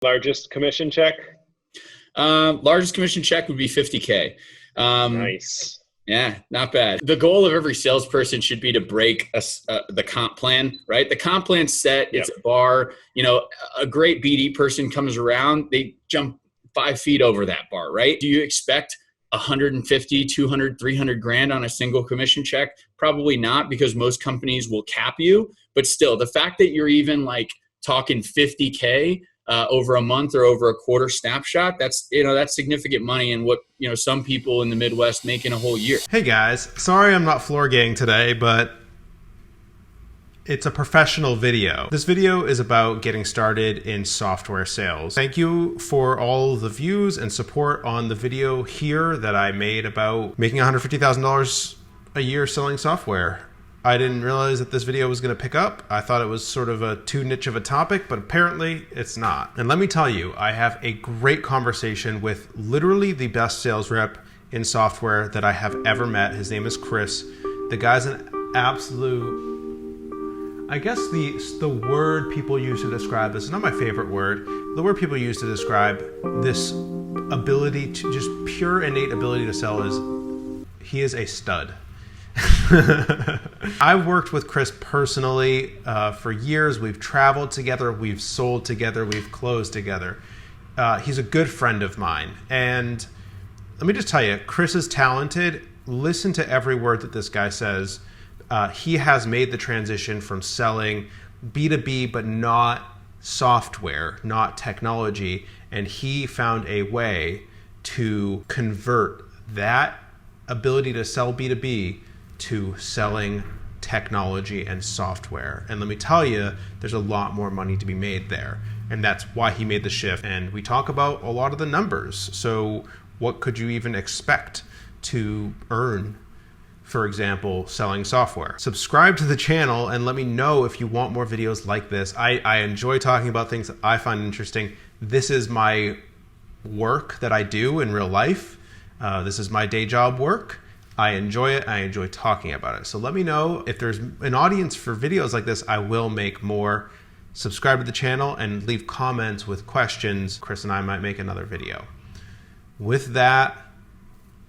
Largest commission check? Largest commission check would be 50K. Nice. Yeah, not bad. The goal of every salesperson should be to break the comp plan, right? The comp plan's set, Yep. it's a bar. A great BD person comes around, they jump 5 feet over that bar, right? Do you expect 150, 200, 300 grand on a single commission check? Probably not, because most companies will cap you. But still, the fact that you're even talking 50K over a month or over a quarter snapshot, that's significant money, and what some people in the Midwest make in a whole year. Hey guys, sorry I'm not floor gang today, but it's a professional video. This video is about getting started in software sales. Thank you for all the views and support on the video here that I made about making $150,000 a year selling software. I didn't realize that this video was going to pick up. I thought it was sort of a too niche of a topic, but apparently it's not. And let me tell you, I have a great conversation with literally the best sales rep in software that I have ever met. His name is Chris. The guy's an absolute, I guess the word people use to describe this is not my favorite word. The word people use to describe this ability to just pure innate ability to sell is he is a stud. I've worked with Chris personally for years. We've traveled together, we've sold together, we've closed together. He's a good friend of mine. And let me just tell you, Chris is talented. Listen to every word that this guy says. He has made the transition from selling B2B, but not software, not technology. And he found a way to convert that ability to sell B2B to selling technology and software. And let me tell you, there's a lot more money to be made there. And that's why he made the shift. And we talk about a lot of the numbers. So what could you even expect to earn, for example, selling software? Subscribe to the channel and let me know if you want more videos like this. I enjoy talking about things that I find interesting. This is my work that I do in real life. This is my day job work. I enjoy it. I enjoy talking about it. So let me know if there's an audience for videos like this. I will make more. Subscribe to the channel and leave comments with questions. Chris and I might make another video. With that,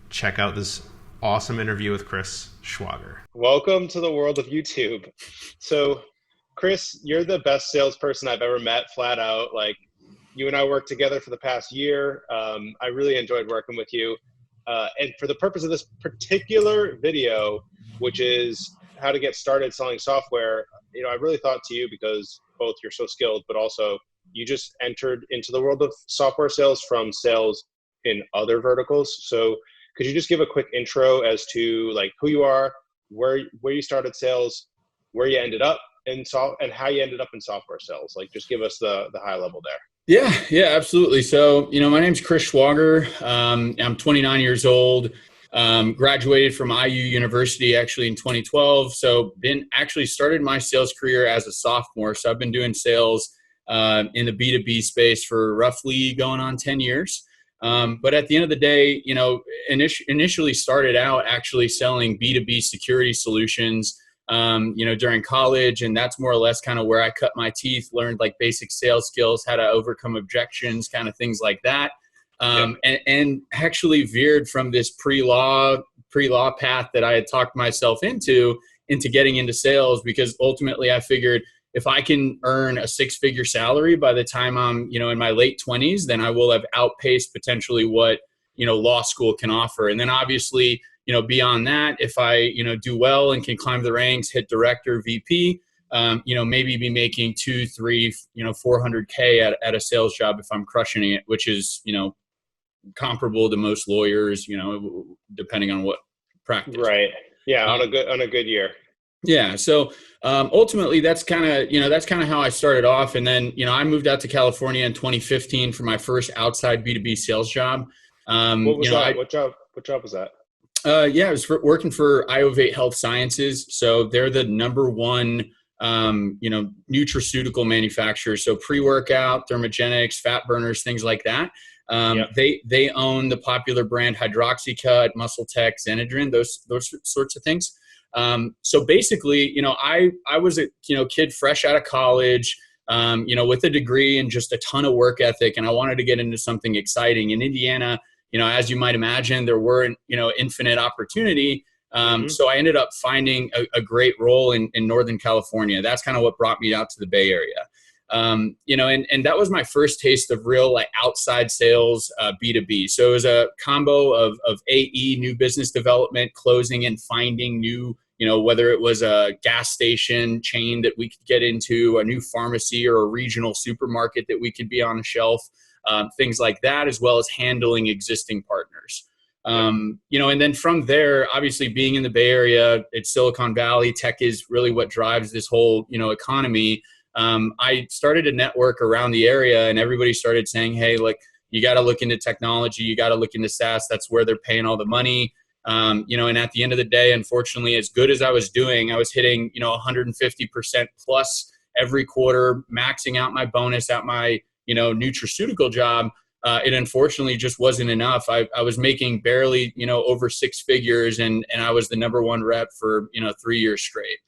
check out this awesome interview with Chris Schwager. Welcome to the world of YouTube. So, Chris, you're the best salesperson I've ever met, flat out. You and I worked together for the past year. I really enjoyed working with you. And for the purpose of this particular video, which is how to get started selling software, I really thought to you because both you're so skilled, but also you just entered into the world of software sales from sales in other verticals. So could you just give a quick intro as to who you are, where you started sales, where you ended up and how you ended up in software sales? Just give us the high level there. Yeah, absolutely. So, my name's Chris Schwager. I'm 29 years old. Graduated from IU University actually in 2012. So started my sales career as a sophomore. So I've been doing sales in the B2B space for roughly going on 10 years. But at the end of the day, initially started out actually selling B2B security solutions during college. And that's more or less kind of where I cut my teeth, learned basic sales skills, how to overcome objections, kind of things like that. And actually veered from this pre-law path that I had talked myself into getting into sales, because ultimately I figured if I can earn a 6-figure salary by the time I'm, in my late 20s, then I will have outpaced potentially what, law school can offer. And then obviously, beyond that, if I, do well and can climb the ranks, hit director, VP, maybe be making 2, 3, 400K at a sales job if I'm crushing it, which is, comparable to most lawyers, depending on what practice. Right. Yeah. On a good year. Yeah. So ultimately, that's kind of how I started off. And then, I moved out to California in 2015 for my first outside B2B sales job. What was that? What job was that? Yeah, I was working for Iovate Health Sciences. So they're the number one, nutraceutical manufacturer. So pre-workout, thermogenics, fat burners, things like that. They own the popular brand Hydroxycut, Muscle Tech, Xenadrin, those sorts of things. So basically, I was a kid fresh out of college. with a degree and just a ton of work ethic. And I wanted to get into something exciting. In Indiana, as you might imagine, there weren't, infinite opportunity. So I ended up finding a great role in Northern California. That's kind of what brought me out to the Bay Area. And that was my first taste of real like outside sales, B2B. So it was a combo of AE, new business development, closing and finding new, whether it was a gas station chain that we could get into, a new pharmacy or a regional supermarket that we could be on a shelf, things like that, as well as handling existing partners. And then from there, obviously being in the Bay Area, it's Silicon Valley, tech is really what drives this whole, economy. I started a network around the area and everybody started saying, hey, like you got to look into technology, you got to look into SaaS. That's where they're paying all the money. And at the end of the day, unfortunately, as good as I was doing, I was hitting, 150% plus every quarter, maxing out my bonus at my, nutraceutical job. It unfortunately just wasn't enough. I was making barely, over six figures and I was the number one rep for, 3 years straight.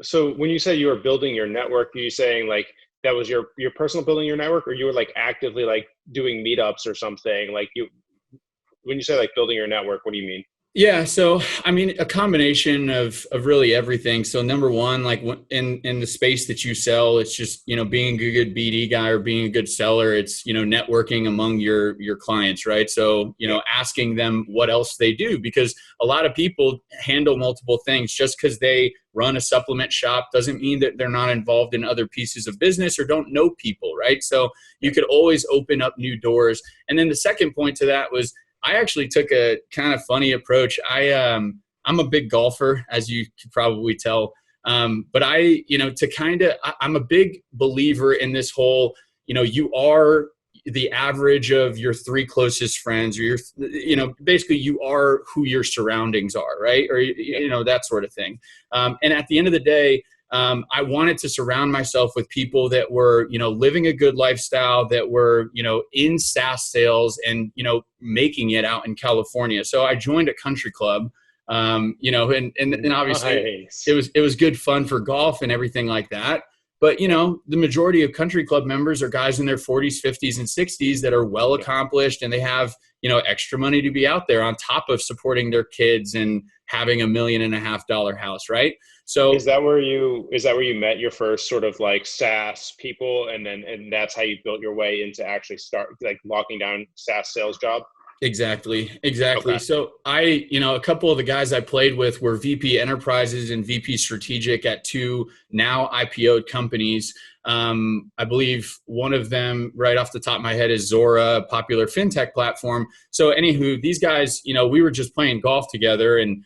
So when you say you were building your network, are you saying like that was your personal building your network, or you were like actively like doing meetups or something? Like when you say like building your network, what do you mean? Yeah. So, I mean, a combination of really everything. So number one, like in the space that you sell, it's just, being a good BD guy or being a good seller. It's, networking among your clients, right? So, asking them what else they do, because a lot of people handle multiple things. Just because they run a supplement shop doesn't mean that they're not involved in other pieces of business or don't know people, right? So you could always open up new doors. And then the second point to that was, I actually took a kind of funny approach. I'm a big golfer, as you could probably tell. But I'm a big believer in this whole, you are the average of your three closest friends, or basically you are who your surroundings are, right? Or, that sort of thing. And at the end of the day, I wanted to surround myself with people that were, living a good lifestyle, that were, in SaaS sales and, making it out in California. So I joined a country club, and obviously nice. it was good fun for golf and everything like that. But, the majority of country club members are guys in their 40s, 50s, and 60s that are well accomplished, and they have, extra money to be out there on top of supporting their kids and having $1.5 million house, right? So is that where you met your first sort of like SaaS people, and that's how you built your way into actually start like locking down SaaS sales job? Exactly. Okay. So a couple of the guys I played with were VP Enterprises and VP Strategic at two now IPO'd companies. I believe one of them right off the top of my head is Saura, a popular fintech platform. So anywho, these guys, we were just playing golf together, and,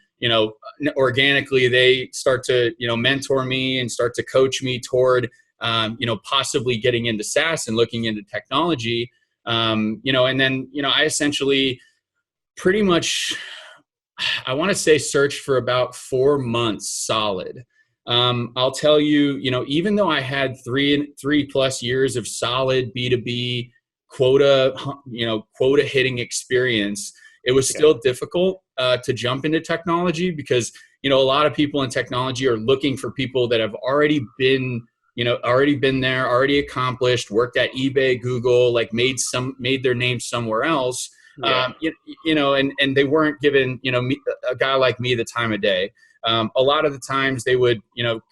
organically they start to, mentor me and start to coach me toward, possibly getting into SaaS and looking into technology. And then, I essentially pretty much, I want to say searched for about 4 months solid. I'll tell you, even though I had three plus years of solid B2B quota hitting experience, it was still difficult to jump into technology because, a lot of people in technology are looking for people that have already been there, already accomplished, worked at eBay, Google, like made their name somewhere else. And they weren't given, a guy like me the time of day. A lot of the times they would,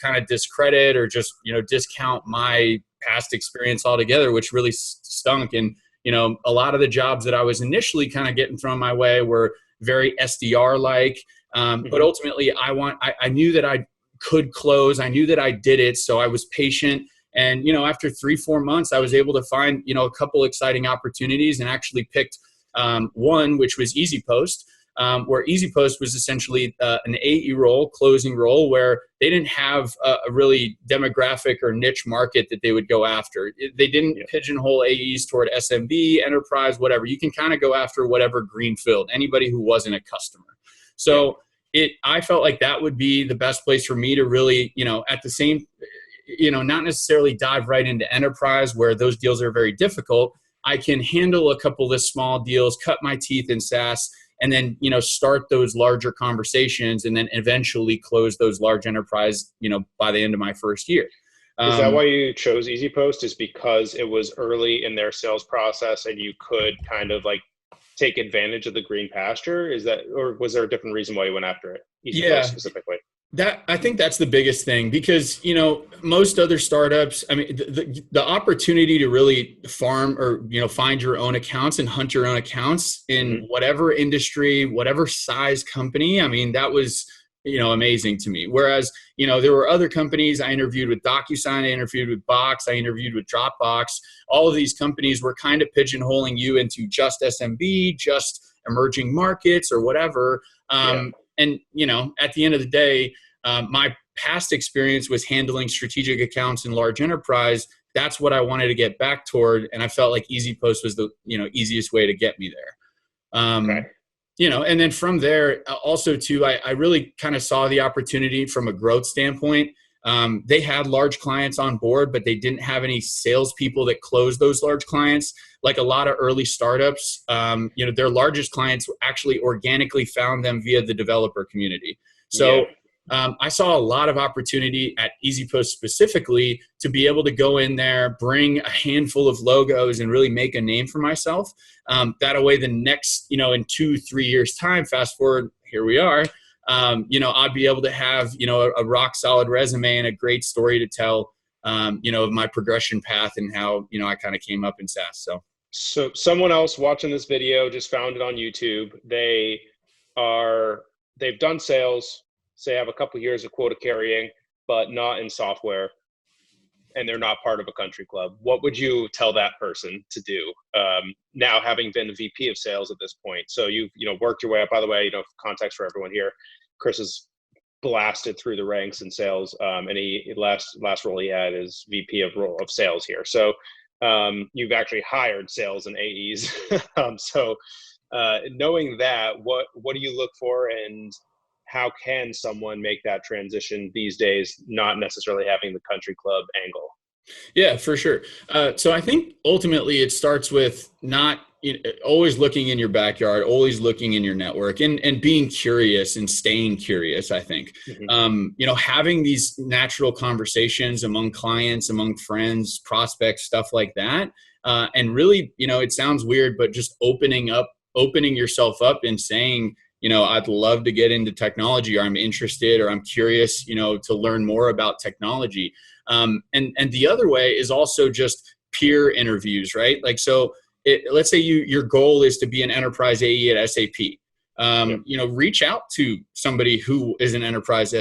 kind of discredit or just, discount my past experience altogether, which really stunk. And, a lot of the jobs that I was initially kind of getting thrown my way were very SDR-like. But ultimately I knew that I could close. I knew that I did it. So I was patient. And, after 3-4 months, I was able to find, a couple exciting opportunities, and actually picked one, which was Easy Post, where Easy Post was essentially an AE role, closing role, where they didn't have a really demographic or niche market that they would go after. They didn't pigeonhole AEs toward SMB, enterprise, whatever. You can kind of go after whatever greenfield, anybody who wasn't a customer. So I felt like that would be the best place for me to really, at the same, not necessarily dive right into enterprise where those deals are very difficult. I can handle a couple of the small deals, cut my teeth in SaaS, and then, start those larger conversations, and then eventually close those large enterprise, by the end of my first year. Is that why you chose EasyPost? Is because it was early in their sales process and you could kind of like take advantage of the green pasture? Is that, or was there a different reason why you went after it? EasyPost specifically. I think that's the biggest thing, because, most other startups, I mean, the opportunity to really farm or, find your own accounts and hunt your own accounts in whatever industry, whatever size company. I mean, that was, amazing to me. Whereas, there were other companies. I interviewed with DocuSign, I interviewed with Box, I interviewed with Dropbox. All of these companies were kind of pigeonholing you into just SMB, just emerging markets or whatever. And, at the end of the day, my past experience was handling strategic accounts in large enterprise. That's what I wanted to get back toward. And I felt like EasyPost was the, easiest way to get me there. And then from there also too, I really kind of saw the opportunity from a growth standpoint. They had large clients on board, but they didn't have any salespeople that closed those large clients. Like a lot of early startups, their largest clients actually organically found them via the developer community. So I saw a lot of opportunity at EasyPost specifically to be able to go in there, bring a handful of logos and really make a name for myself. That way the next, in 2-3 years time, fast forward, here we are, I'd be able to have, a rock solid resume and a great story to tell, of my progression path and how, I kind of came up in SaaS. So someone else watching this video just found it on YouTube. They've done sales, say have a couple of years of quota carrying, but not in software, and they're not part of a country club. What would you tell that person to do now, having been the VP of sales at this point? So you've worked your way up. By the way, context for everyone here, Chris is blasted through the ranks in sales, and he last role he had is VP of sales here. So you've actually hired sales and AEs. Knowing that, what do you look for, and how can someone make that transition these days, not necessarily having the country club angle? Yeah, for sure. So I think ultimately it starts with not always looking in your backyard, always looking in your network, and being curious and staying curious. I think, having these natural conversations among clients, among friends, prospects, stuff like that. And really, it sounds weird, but just opening yourself up and saying, I'd love to get into technology, or I'm interested, or I'm curious, to learn more about technology. And the other way is also just peer interviews, right? Like, so let's say your goal is to be an enterprise AE at SAP. Reach out to somebody who is an enterprise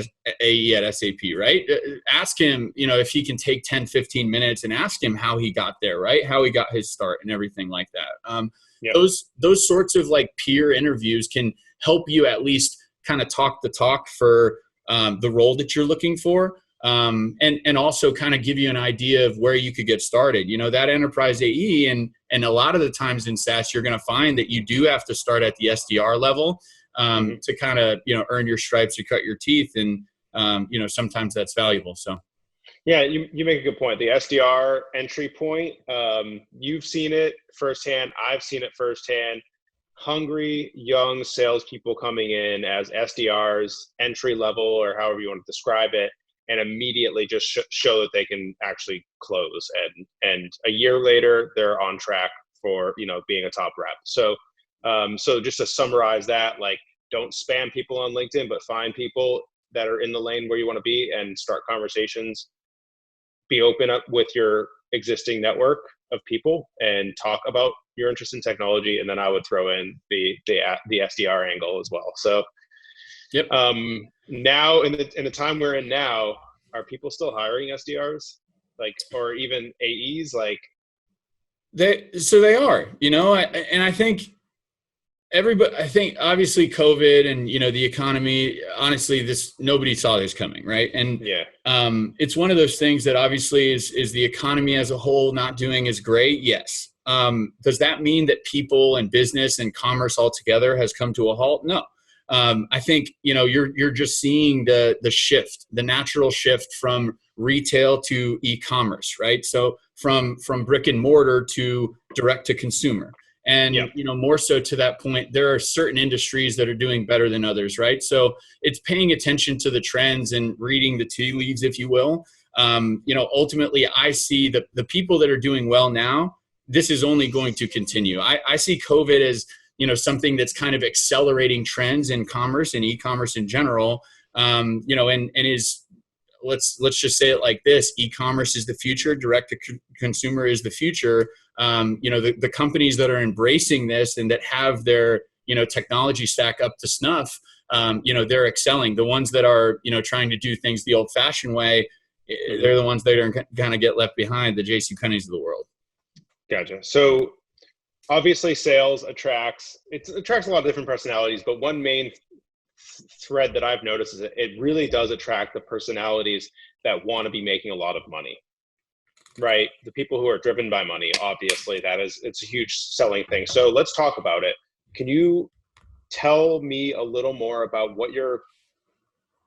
AE at SAP, right? Ask him, if he can take 10-15 minutes and ask him how he got there, right? How he got his start and everything like that. Those sorts of like peer interviews can help you at least kind of talk the talk for the role that you're looking for. And also kind of give you an idea of where you could get started. That enterprise AE, and a lot of the times in SaaS, you're going to find that you do have to start at the SDR level to kind of, earn your stripes, to cut your teeth. And, sometimes that's valuable. So. Yeah, you make a good point. The SDR entry point, you've seen it firsthand. I've seen it firsthand. Hungry, young salespeople coming in as SDRs, entry level, or however you want to describe it, and immediately just show that they can actually close. And a year later, they're on track for, being a top rep. So just to summarize that, like, don't spam people on LinkedIn, but find people that are in the lane where you want to be and start conversations. Be open up with your existing network of people and talk about your interest in technology. And then I would throw in the SDR angle as well. So now in the time we're in now, are people still hiring SDRs, like, or even AEs? Like, they are, and I think obviously COVID and, the economy, honestly, nobody saw this coming. Right. And it's one of those things that obviously is the economy as a whole not doing as great. Yes. Does that mean that people and business and commerce altogether has come to a halt? No. I think, you're just seeing the shift, the natural shift from retail to e-commerce, right? So from brick and mortar to direct to consumer. And, more so to that point, there are certain industries that are doing better than others, right? So it's paying attention to the trends and reading the tea leaves, if you will. ultimately I see the people that are doing well now, this is only going to continue. I see COVID as, something that's kind of accelerating trends in commerce and e-commerce in general. And is, let's just say it like this: e-commerce is the future, direct to consumer is the future. The companies that are embracing this and that have their, technology stack up to snuff, they're excelling. The ones that are, trying to do things the old fashioned way, they're the ones that are going to get left behind, the JCPenney's of the world. Gotcha. So obviously sales attracts a lot of different personalities, but one main thread that I've noticed is that it really does attract the personalities that want to be making a lot of money, right? The people who are driven by money, obviously it's a huge selling thing. So let's talk about it. Can you tell me a little more about what your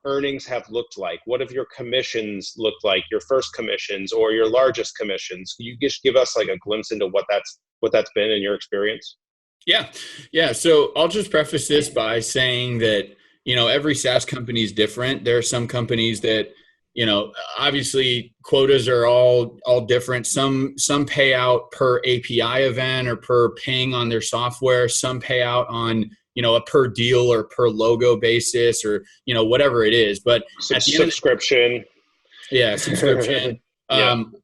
earnings have looked like? What have your commissions looked like, your first commissions or your largest commissions? Can you just give us like a glimpse into what that's been in your experience? Yeah. So I'll just preface this by saying that, every SaaS company is different. There are some companies that, obviously quotas are all different. Some pay out per API event or per ping on their software. Some pay out on, a per deal or per logo basis or, whatever it is. But at the subscription. Subscription.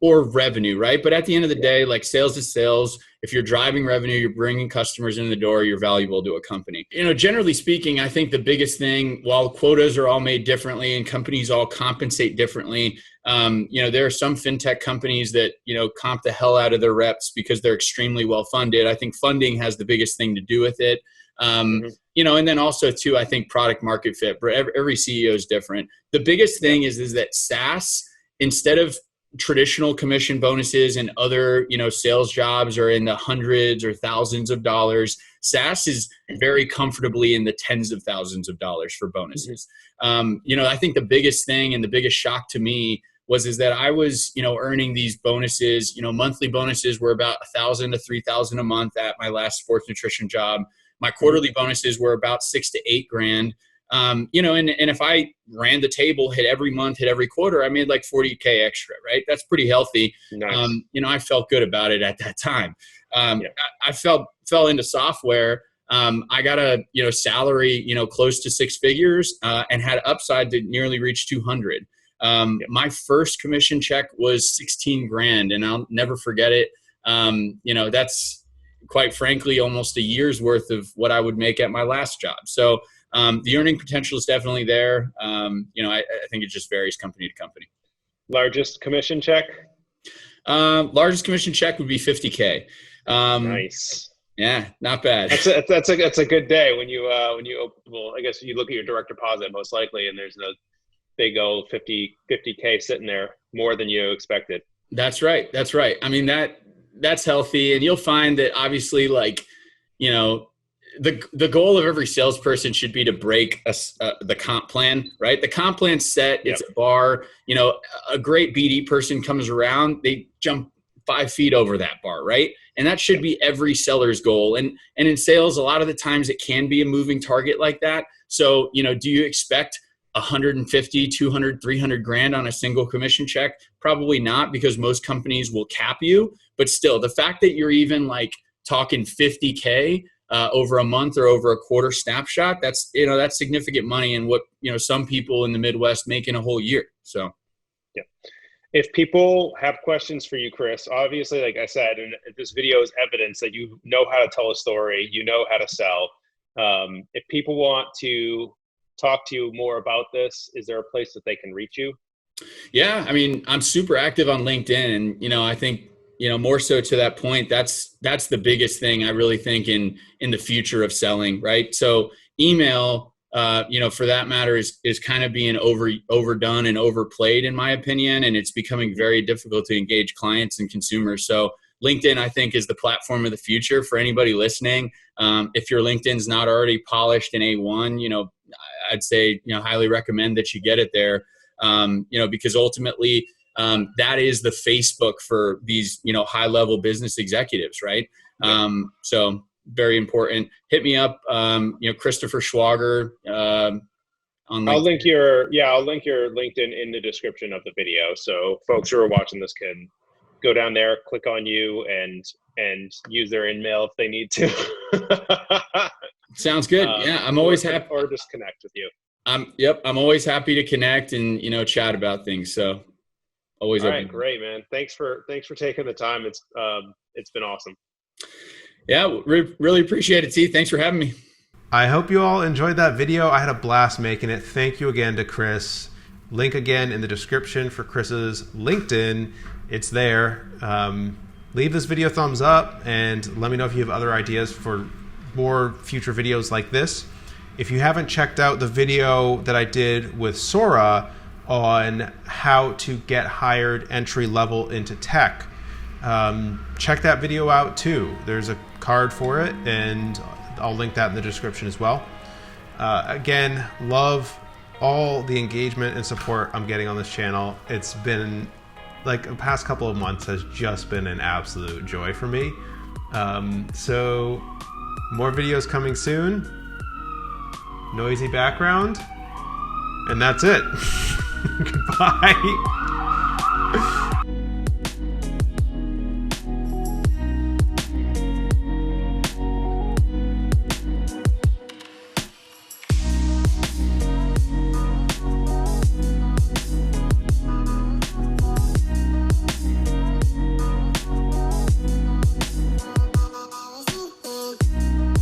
Or revenue, right? But at the end of the day, like sales is sales. If you're driving revenue, you're bringing customers in the door, you're valuable to a company. Generally speaking, I think the biggest thing, while quotas are all made differently and companies all compensate differently, there are some fintech companies that, comp the hell out of their reps because they're extremely well funded. I think funding has the biggest thing to do with it. And then also too, I think product market fit, but every CEO is different. The biggest thing is that SaaS, instead of traditional commission bonuses and other, sales jobs are in the hundreds or thousands of dollars, SaaS is very comfortably in the tens of thousands of dollars for bonuses. I think the biggest thing and the biggest shock to me is that I was, earning these bonuses, monthly bonuses were about $1,000 to $3,000 a month at my last sports nutrition job. My quarterly bonuses were about $6,000 to $8,000. And if I ran the table, hit every month, hit every quarter, I made like $40K extra, right? That's pretty healthy. Nice. I felt good about it at that time. I fell into software. I got a, salary, close to six figures, and had upside to nearly reach 200. My first commission check was $16,000 and I'll never forget it. That's quite frankly, almost a year's worth of what I would make at my last job. So, the earning potential is definitely there. I think it just varies company to company. Largest commission check? Largest commission check would be $50K. Nice. Yeah, not bad. That's a good day when you I guess you look at your direct deposit most likely, and there's a big old 50K sitting there, more than you expected. That's right. I mean, that's healthy. And you'll find that obviously, like, the goal of every salesperson should be to break the comp plan, right? The comp plan's set, it's a bar. A great BD person comes around, they jump 5 feet over that bar, right? And that should be every seller's goal. And in sales, a lot of the times it can be a moving target like that. So, do you expect 150, 200, 300 grand on a single commission check? Probably not, because most companies will cap you. But still, the fact that you're even like talking 50K over a month or over a quarter snapshot, that's significant money, and what, some people in the Midwest make in a whole year. So, yeah. If people have questions for you, Chris, obviously, like I said, and this video is evidence that you know how to tell a story, you know how to sell. If people want to talk to you more about this, is there a place that they can reach you? Yeah, I mean, I'm super active on LinkedIn, and I think more so to that point, that's the biggest thing I really think in the future of selling, right? So email, for that matter, is kind of being overdone and overplayed in my opinion, and it's becoming very difficult to engage clients and consumers. So LinkedIn, I think, is the platform of the future for anybody listening. If your LinkedIn's not already polished and A1, I'd say, highly recommend that you get it there, because ultimately, that is the Facebook for these, high-level business executives, right? So very important. Hit me up, Christopher Schwager on on I'll LinkedIn. link your LinkedIn in the description of the video, so folks who are watching this can go down there, click on you, and use their email if they need to. Sounds good. Yeah, I'm always happy. Or just connect with you. I'm always happy to connect and chat about things. So always all open. right, great, man. Thanks for taking the time. It's been awesome. Yeah, really appreciate it, T. Thanks for having me. I hope you all enjoyed that video. I had a blast making it. Thank you again to Chris. Link again in the description for Chris's LinkedIn. It's there. Leave this video a thumbs up and let me know if you have other ideas for more future videos like this. If you haven't checked out the video that I did with Saura on how to get hired entry level into tech, check that video out too. There's a card for it, and I'll link that in the description as well. Again, love all the engagement and support I'm getting on this channel. It's been like the past couple of months has just been an absolute joy for me. So more videos coming soon. Noisy background. And that's it. Goodbye.